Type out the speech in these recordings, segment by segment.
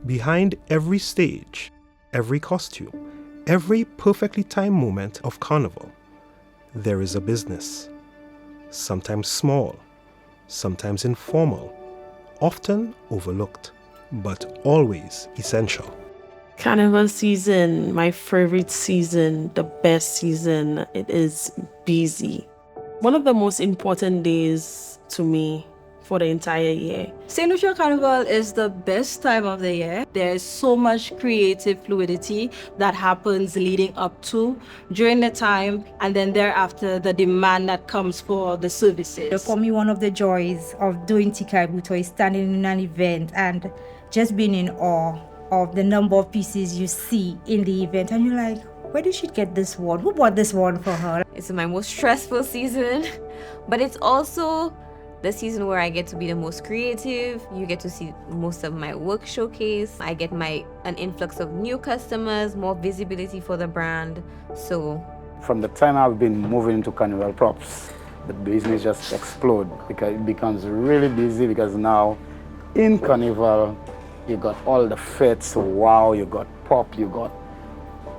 Behind every stage, every costume, every perfectly timed moment of Carnival, there is a business. Sometimes small, sometimes informal, often overlooked, but always essential. Carnival season, my favorite season, the best season. It is busy. One of the most important days to me for the entire year. Saint Lucia Carnival is the best time of the year. There's so much creative fluidity that happens leading up to, during the time, and then thereafter the demand that comes for the services. For me, one of the joys of doing Chicot is standing in an event and just being in awe of the number of pieces you see in the event, and you're like, where did she get this one? Who bought this one for her? It's my most stressful season, but it's also the season where I get to be the most creative. You get to see most of my work showcase. I get an influx of new customers, more visibility for the brand. So from the time I've been moving into Carnival props, the business just explodes because it becomes really busy, because now in Carnival you got all the fits. Wow, you got pop, you got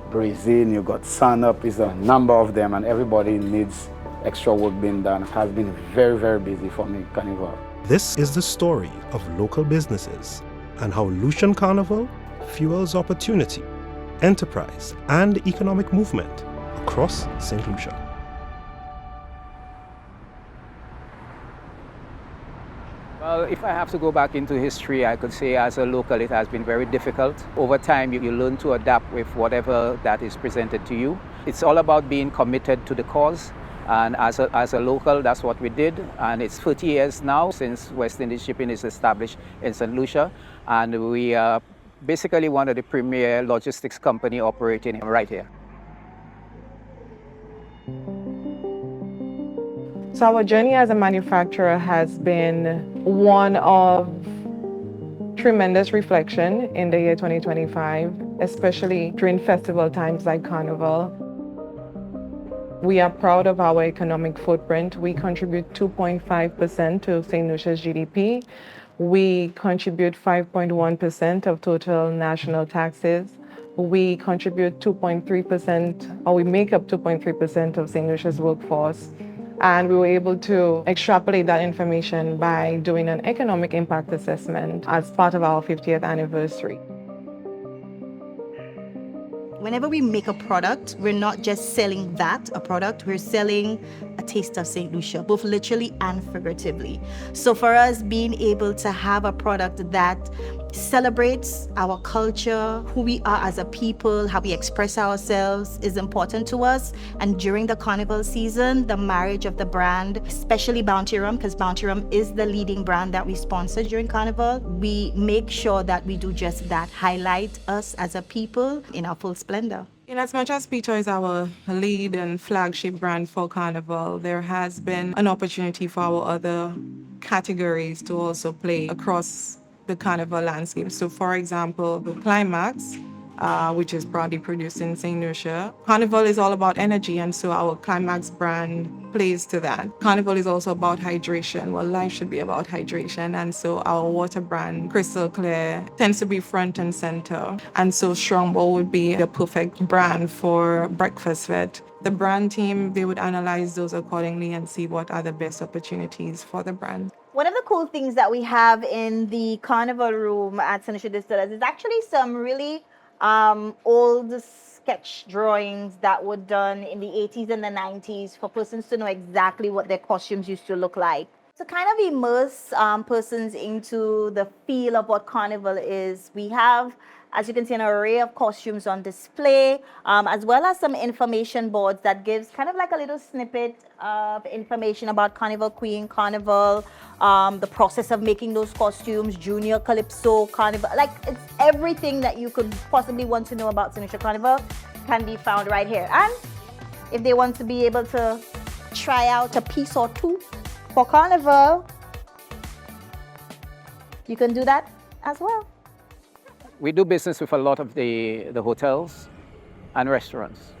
Brazil, you got sun up. Is a number of them, and everybody needs extra work being done. It has been very, very busy for me, Carnival. This is the story of local businesses and how Lucian Carnival fuels opportunity, enterprise, and economic movement across St. Lucia. Well, if I have to go back into history, I could say as a local it has been very difficult. Over time, you learn to adapt with whatever that is presented to you. It's all about being committed to the cause. And as a local, that's what we did. And it's 30 years now since West Indies Shipping is established in St. Lucia. And we are basically one of the premier logistics company operating right here. So our journey as a manufacturer has been one of tremendous reflection in the year 2025, especially during festival times like Carnival. We are proud of our economic footprint. We contribute 2.5% to St. Lucia's GDP. We contribute 5.1% of total national taxes. We contribute 2.3%, or we make up 2.3% of St. Lucia's workforce. And we were able to extrapolate that information by doing an economic impact assessment as part of our 50th anniversary. Whenever we make a product, we're not just selling a product, we're selling a taste of St. Lucia, both literally and figuratively. So for us, being able to have a product that celebrates our culture, who we are as a people, how we express ourselves is important to us. And during the Carnival season, the marriage of the brand, especially Bounty Rum, because Bounty Rum is the leading brand that we sponsor during Carnival, we make sure that we do just that, highlight us as a people in our full splendor. In as much as Peter is our lead and flagship brand for Carnival, there has been an opportunity for our other categories to also play across the Carnival landscape. So for example, the Climax, which is proudly produced in St. Lucia. Carnival is all about energy, and so our Climax brand plays to that. Carnival is also about hydration. Well, life should be about hydration, and so our water brand, Crystal Clear, tends to be front and center. And so Strongbow would be the perfect brand for breakfast fit. The brand team, they would analyze those accordingly and see what are the best opportunities for the brand. One of the cool things that we have in the Carnival room at Saint Lucia Distillers is actually some really old sketch drawings that were done in the 80s and the 90s for persons to know exactly what their costumes used to look like. To kind of immerse persons into the feel of what Carnival is, we have, as you can see, an array of costumes on display, as well as some information boards that gives kind of like a little snippet of information about Carnival Queen, Carnival, the process of making those costumes, Junior, Calypso, Carnival. Like, it's everything that you could possibly want to know about Saint Lucia Carnival can be found right here. And if they want to be able to try out a piece or two for Carnival, you can do that as well. We do business with a lot of the hotels and restaurants,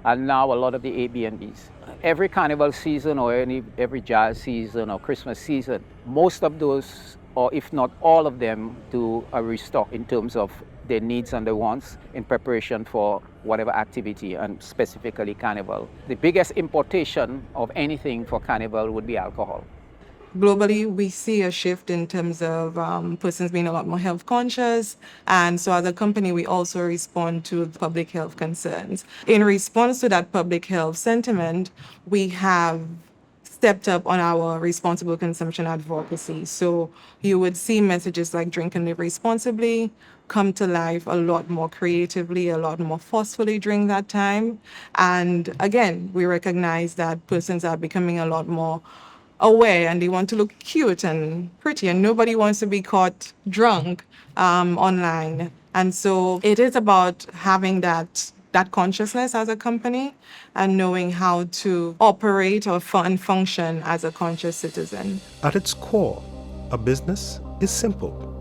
and now a lot of the Airbnbs. Every Carnival season or every jazz season or Christmas season, most of those or if not all of them, do a restock in terms of their needs and their wants in preparation for whatever activity, and specifically Carnival. The biggest importation of anything for Carnival would be alcohol. Globally, we see a shift in terms of persons being a lot more health conscious. And so as a company, we also respond to public health concerns. In response to that public health sentiment, we have stepped up on our responsible consumption advocacy. So you would see messages like drink and live responsibly come to life a lot more creatively, a lot more forcefully during that time. And again, we recognize that persons are becoming a lot more aware and they want to look cute and pretty, and nobody wants to be caught drunk online. And so it is about having that consciousness as a company and knowing how to operate and function as a conscious citizen. At its core, a business is simple.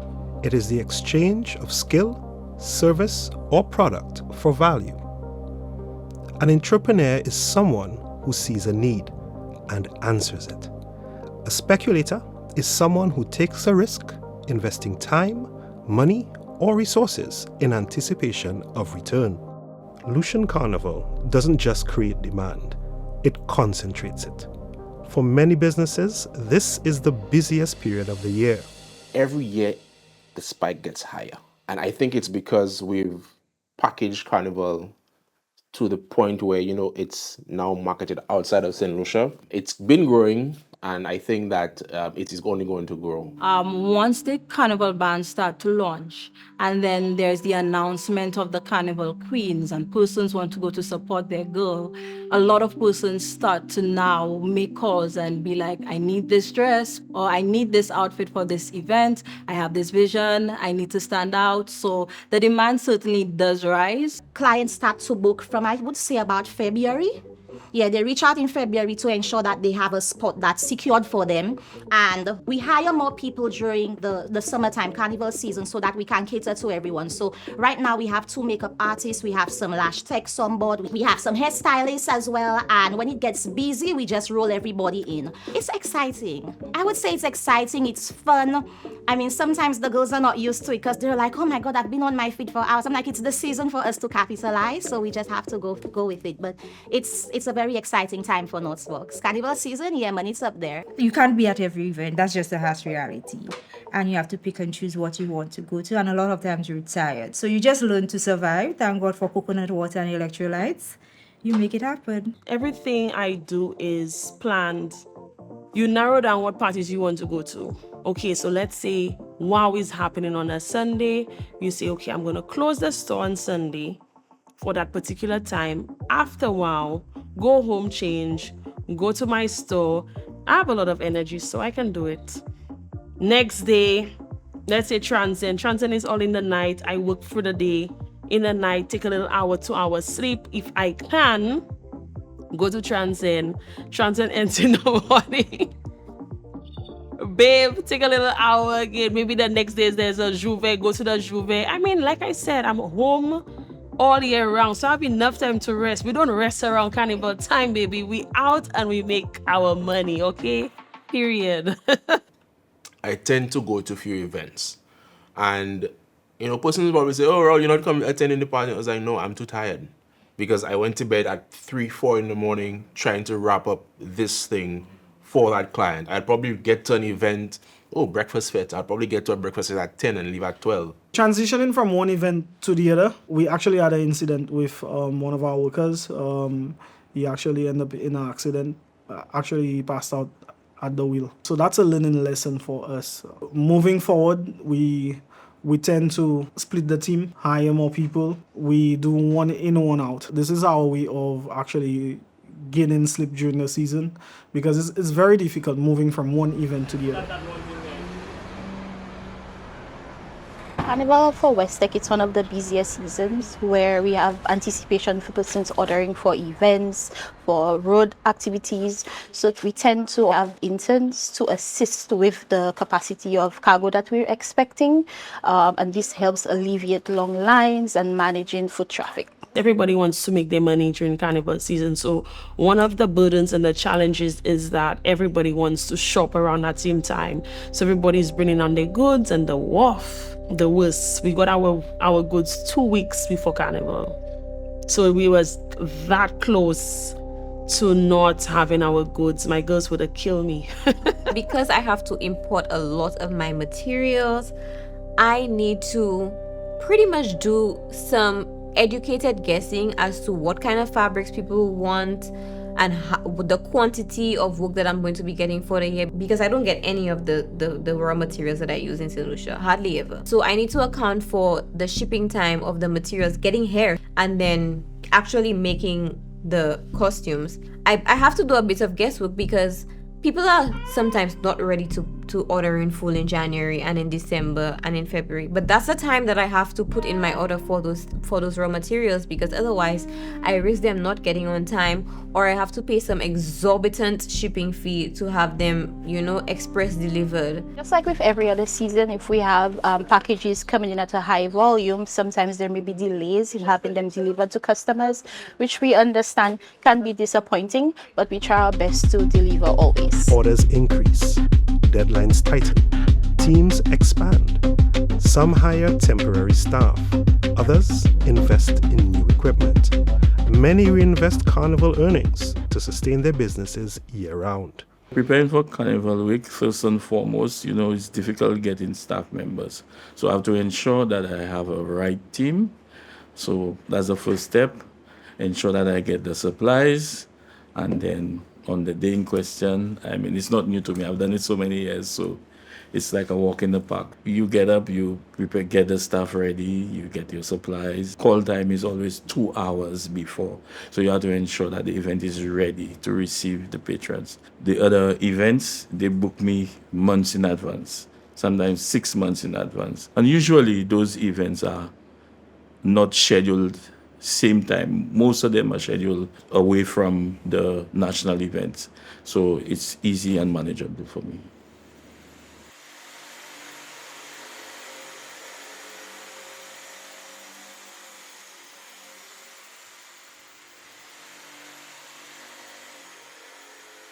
It is the exchange of skill, service, or product for value. An entrepreneur is someone who sees a need and answers it. A speculator is someone who takes a risk, investing time, money, or resources in anticipation of return. Lucian Carnival doesn't just create demand, it concentrates it. For many businesses, this is the busiest period of the year. Every year, the spike gets higher. And I think it's because we've packaged Carnival to the point where, it's now marketed outside of Saint Lucia. It's been growing, and I think that it is only going to grow. Once the Carnival bands start to launch, and then there's the announcement of the Carnival Queens, and persons want to go to support their girl, a lot of persons start to now make calls and be like, I need this dress, or I need this outfit for this event, I have this vision, I need to stand out. So the demand certainly does rise. Clients start to book from, I would say, about February. Yeah, they reach out in February to ensure that they have a spot that's secured for them. And we hire more people during the summertime carnival season so that we can cater to everyone. So right now we have 2 makeup artists, we have some lash techs on board, we have some hairstylists as well. And when it gets busy, we just roll everybody in. It's exciting. I would say it's exciting, it's fun. I mean, sometimes the girls are not used to it because they're like, oh my God, I've been on my feet for hours. I'm like, it's the season for us to capitalize, so we just have to go with it. But it's a very exciting time for Northbox. Carnival season, yeah, money's up there. You can't be at every event. That's just a harsh reality. And you have to pick and choose what you want to go to. And a lot of times you're tired. So you just learn to survive. Thank God for coconut water and electrolytes. You make it happen. Everything I do is planned. You narrow down what parties you want to go to. Okay, so let's say WOW is happening on a Sunday. You say, okay, I'm going to close the store on Sunday for that particular time. After WOW, go home, change, go to my store. I have a lot of energy, so I can do it. Next day, let's say Transcend. Transcend is all in the night. I work through the day. In the night, take a little hour, 2 hours sleep. If I can, go to Transcend. Transcend ends in the morning. Babe, take a little hour again. Maybe the next day there's a Juve, go to the Juve. I mean, like I said, I'm home all year round, so I have enough time to rest. We don't rest around Carnival time, baby. We out and we make our money, okay? Period. I tend to go to few events. And, persons probably say, oh, Raul, you're not coming attending the party. I was like, no, I'm too tired. Because I went to bed at 3, 4 in the morning trying to wrap up this thing for that client. I'd probably get to an event, breakfast fete. I'd probably get to a breakfast fete at 10 and leave at 12. Transitioning from one event to the other, we actually had an incident with one of our workers. He actually ended up in an accident. Actually, he passed out at the wheel. So that's a learning lesson for us. Moving forward, we tend to split the team, hire more people. We do one in, one out. This is our way of actually gaining sleep during the season, because it's very difficult moving from one event to the other. Carnival for Westec, it's one of the busiest seasons where we have anticipation for persons ordering for events, for road activities. So we tend to have interns to assist with the capacity of cargo that we're expecting. And this helps alleviate long lines and managing foot traffic. Everybody wants to make their money during Carnival season. So one of the burdens and the challenges is that everybody wants to shop around that same time. So everybody's bringing on their goods, and the worst. We got our goods 2 weeks before Carnival. So we was that close to not having our goods. My girls would have killed me. Because I have to import a lot of my materials, I need to pretty much do some educated guessing as to what kind of fabrics people want and the quantity of work that I'm going to be getting for the year, because I don't get any of the raw materials that I use in Saint Lucia, hardly ever. So I need to account for the shipping time of the materials getting here and then actually making the costumes. I have to do a bit of guesswork because people are sometimes not ready to order in full in January and in December and in February. But that's the time that I have to put in my order for those raw materials, because otherwise I risk them not getting on time, or I have to pay some exorbitant shipping fee to have them, express delivered. Just like with every other season, if we have packages coming in at a high volume, sometimes there may be delays in having them delivered to customers, which we understand can be disappointing, but we try our best to deliver always. Orders increase. Deadlines tighten, teams expand. Some hire temporary staff, others invest in new equipment. Many reinvest Carnival earnings to sustain their businesses year-round. Preparing for Carnival week, first and foremost, it's difficult getting staff members. So I have to ensure that I have a right team. So that's the first step. Ensure that I get the supplies, and then on the day in question, it's not new to me. I've done it so many years, so it's like a walk in the park. You get up, you prepare, get the stuff ready, you get your supplies. Call time is always 2 hours before, so you have to ensure that the event is ready to receive the patrons. The other events, they book me months in advance, sometimes 6 months in advance. And usually those events are not scheduled same time. Most of them are scheduled away from the national events, so it's easy and manageable for me.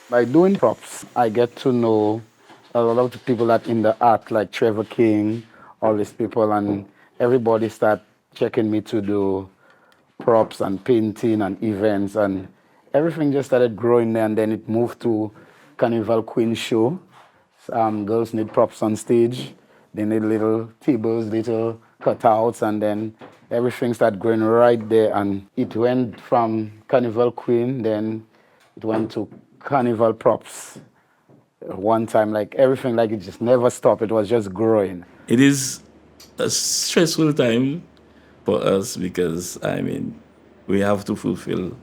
By doing props, I get to know a lot of the people that in the art, like Trevor King, all these people, and everybody start checking me to do props and painting and events, and everything just started growing there, and then it moved to Carnival Queen show. Girls need props on stage. They need little tables, little cutouts, and then everything started growing right there, and it went from Carnival Queen, then it went to Carnival props. One time, everything, it just never stopped. It was just growing. It is a stressful time for us because, we have to fulfill,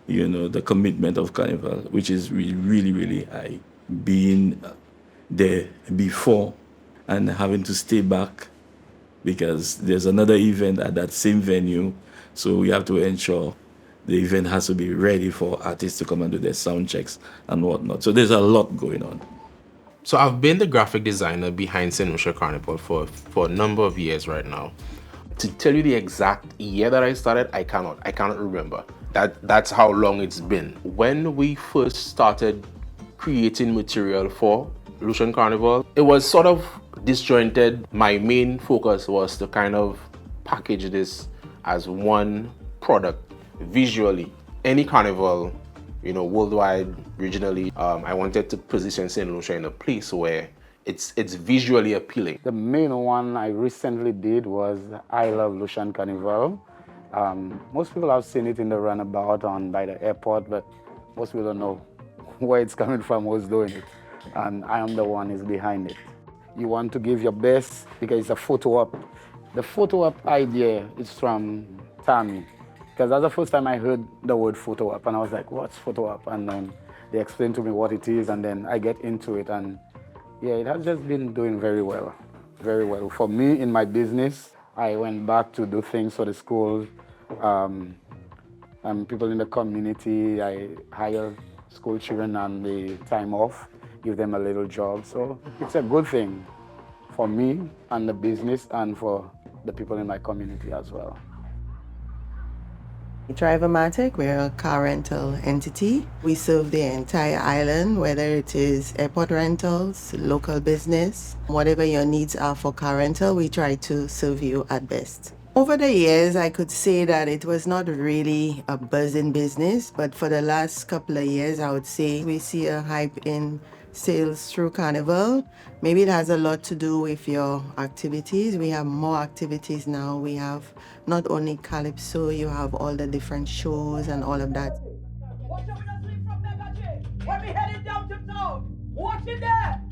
the commitment of Carnival, which is really, really high. Being there before and having to stay back because there's another event at that same venue, so we have to ensure the event has to be ready for artists to come and do their sound checks and whatnot. So there's a lot going on. So I've been the graphic designer behind Saint Lucia Carnival for a number of years right now. To tell you the exact year that I started, I cannot remember. That's how long it's been. When we first started creating material for Lucian Carnival, it was sort of disjointed. My main focus was to kind of package this as one product visually. Any carnival, worldwide, regionally, I wanted to position Saint Lucia in a place where it's visually appealing. The main one I recently did was I Love Lucian Carnival. Most people have seen it in the runabout by the airport, but most people don't know where it's coming from, who's doing it. And I am the one who's behind it. You want to give your best because it's a photo op. The photo op idea is from Tammy, because that's the first time I heard the word photo op, and I was like, what's photo op? And then they explained to me what it is, and then I get into it, and yeah, it has just been doing very well, very well. For me, in my business, I went back to do things for the school, People in the community, I hire school children on the time off, give them a little job. So it's a good thing for me and the business and for the people in my community as well. Drivermatic, we're a car rental entity. We serve the entire island, whether it is airport rentals, local business, whatever your needs are for car rental, we try to serve you at best. Over the years, I could say that it was not really a buzzing business, but for the last couple of years, I would say we see a hype in sales through Carnival. Maybe it has a lot to do with your activities. We have more activities now. We have not only Calypso, you have all the different shows and all of that. When we headed down to town, watch it there.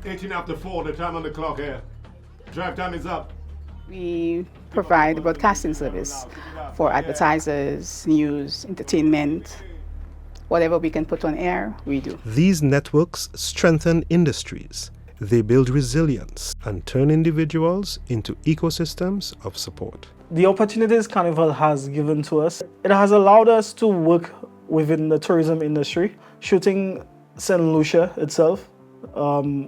18 after 4, the time on the clock here. Drive time is up. We provide broadcasting service for advertisers, news, entertainment. Whatever we can put on air, we do. These networks strengthen industries. They build resilience and turn individuals into ecosystems of support. The opportunities Carnival has given to us, it has allowed us to work within the tourism industry, shooting Saint Lucia itself.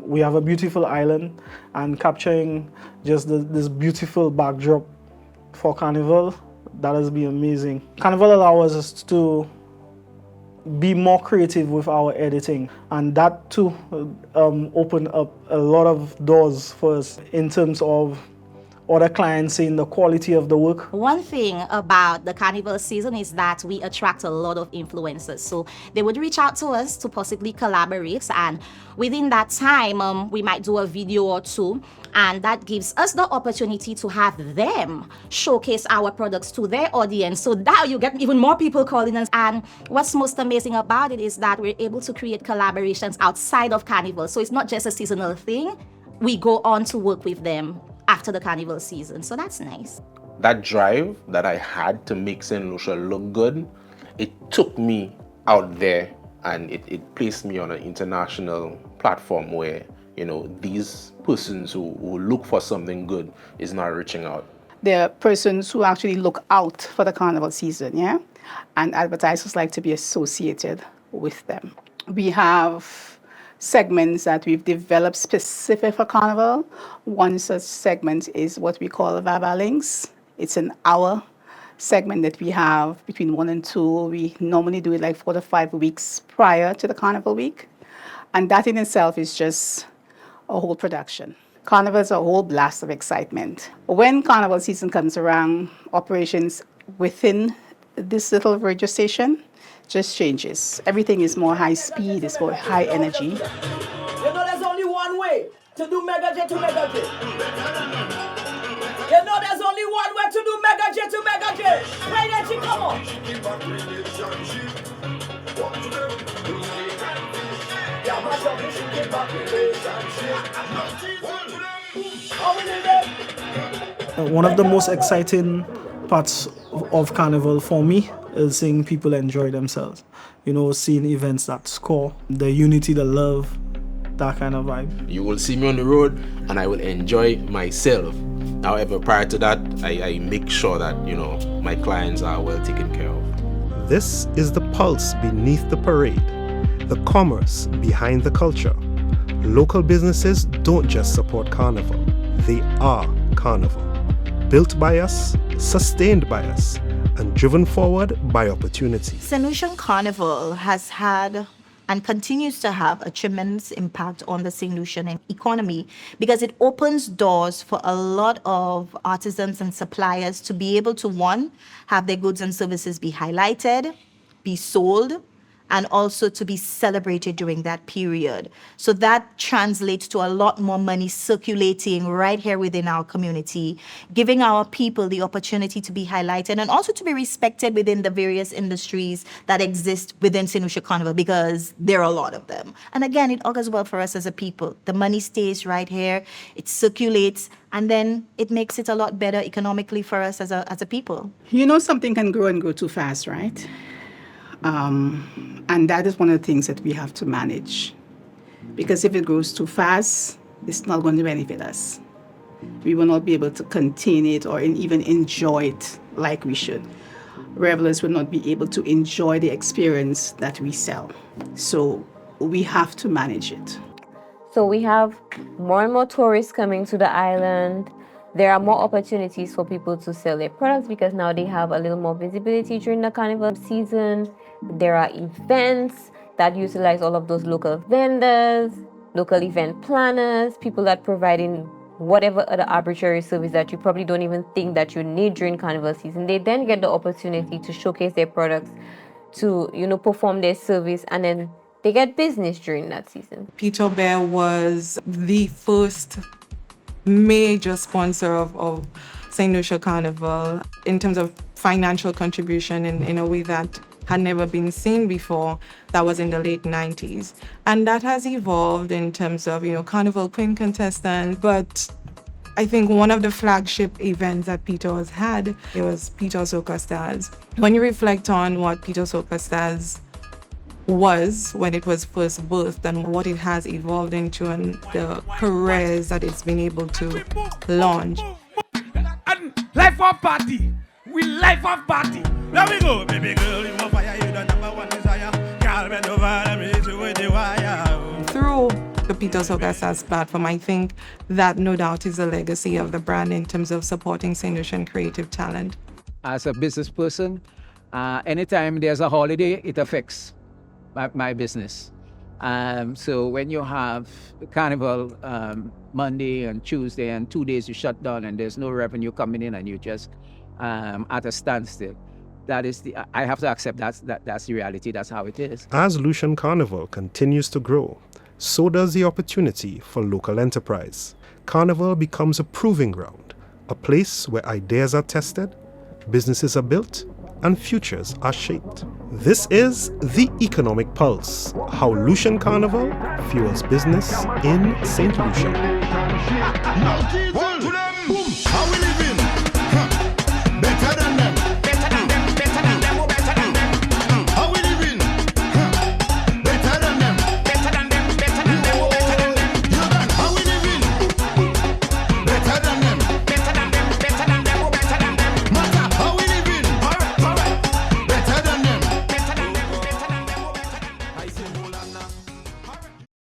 We have a beautiful island, and capturing just this beautiful backdrop for Carnival, that has been amazing. Carnival allows us to be more creative with our editing, and that too opened up a lot of doors for us in terms of other clients seeing the quality of the work. One thing about the Carnival season is that we attract a lot of influencers. So they would reach out to us to possibly collaborate, and within that time, we might do a video or two, and that gives us the opportunity to have them showcase our products to their audience. So now you get even more people calling us. And what's most amazing about it is that we're able to create collaborations outside of Carnival. So it's not just a seasonal thing. We go on to work with them after the Carnival season, so that's nice. That drive that I had to make Saint Lucia look good, it took me out there, and it placed me on an international platform where, you know, these persons who look for something good is now reaching out. There are persons who actually look out for the Carnival season, yeah? And advertisers like to be associated with them. We have segments that we've developed specific for Carnival. One such segment is what we call Vaba Links. It's an hour segment that we have between 1 and 2. We normally do it like 4 to 5 weeks prior to the Carnival week. And that in itself is just a whole production. Carnival is a whole blast of excitement. When Carnival season comes around, operations within this little radio station just changes. Everything is more high speed, it's more high energy. You know there's only one way to do Mega J to Mega J. You know there's only one way to do Mega J to Mega J. Right there, G, come on. One of the most exciting parts of Carnival for me is seeing people enjoy themselves. You know, seeing events that score, the unity, the love, that kind of vibe. You will see me on the road and I will enjoy myself. However, prior to that, I make sure that, you know, my clients are well taken care of. This is the pulse beneath the parade, the commerce behind the culture. Local businesses don't just support Carnival, they are Carnival. Built by us, sustained by us, and driven forward by opportunity. Saint Lucian Carnival has had and continues to have a tremendous impact on the Saint Lucian economy because it opens doors for a lot of artisans and suppliers to be able to, one, have their goods and services be highlighted, be sold, and also to be celebrated during that period. So that translates to a lot more money circulating right here within our community, giving our people the opportunity to be highlighted and also to be respected within the various industries that exist within Saint Lucia Carnival, because there are a lot of them. And again, it augurs well for us as a people. The money stays right here, it circulates, and then it makes it a lot better economically for us as a people. You know, something can grow and grow too fast, right? And that is one of the things that we have to manage. because if it grows too fast, it's not going to benefit us. We will not be able to contain it or even enjoy it like we should. Revelers will not be able to enjoy the experience that we sell. So we have to manage it. So we have more and more tourists coming to the island. There are more opportunities for people to sell their products because now they have a little more visibility during the carnival season. There are events that utilize all of those local vendors, local event planners, people that providing whatever other arbitrary service that you probably don't even think that you need during carnival season. They then get the opportunity to showcase their products, to, perform their service, and then they get business during that season. Peter Bear was the first major sponsor of Saint Lucia Carnival in terms of financial contribution in a way that had never been seen before. That was in the late 90s. And that has evolved in terms of, Carnival Queen contestants. But I think one of the flagship events that Peter has had, it was Peter Soca Stars. When you reflect on what Peter Soca Stars was when it was first birthed and what it has evolved into and the careers that it's been able to launch. And life of party. We life of party. There we go, baby girl, you want fire, you the number one desire. Girl, bend over, let me hit you with the wire. Through the Peter Soca Stars platform, I think that no doubt is a legacy of the brand in terms of supporting Saint Lucian creative talent. As a business person, anytime there's a holiday, it affects my business. So when you have Carnival Monday and Tuesday and 2 days you shut down and there's no revenue coming in and you just at a standstill, I have to accept that's the reality. That's how it is. As Lucian Carnival continues to grow, so does the opportunity for local enterprise. Carnival becomes a proving ground, a place where ideas are tested, businesses are built, and futures are shaped. This is The Economic Pulse, how Lucian Carnival fuels business in Saint Lucia.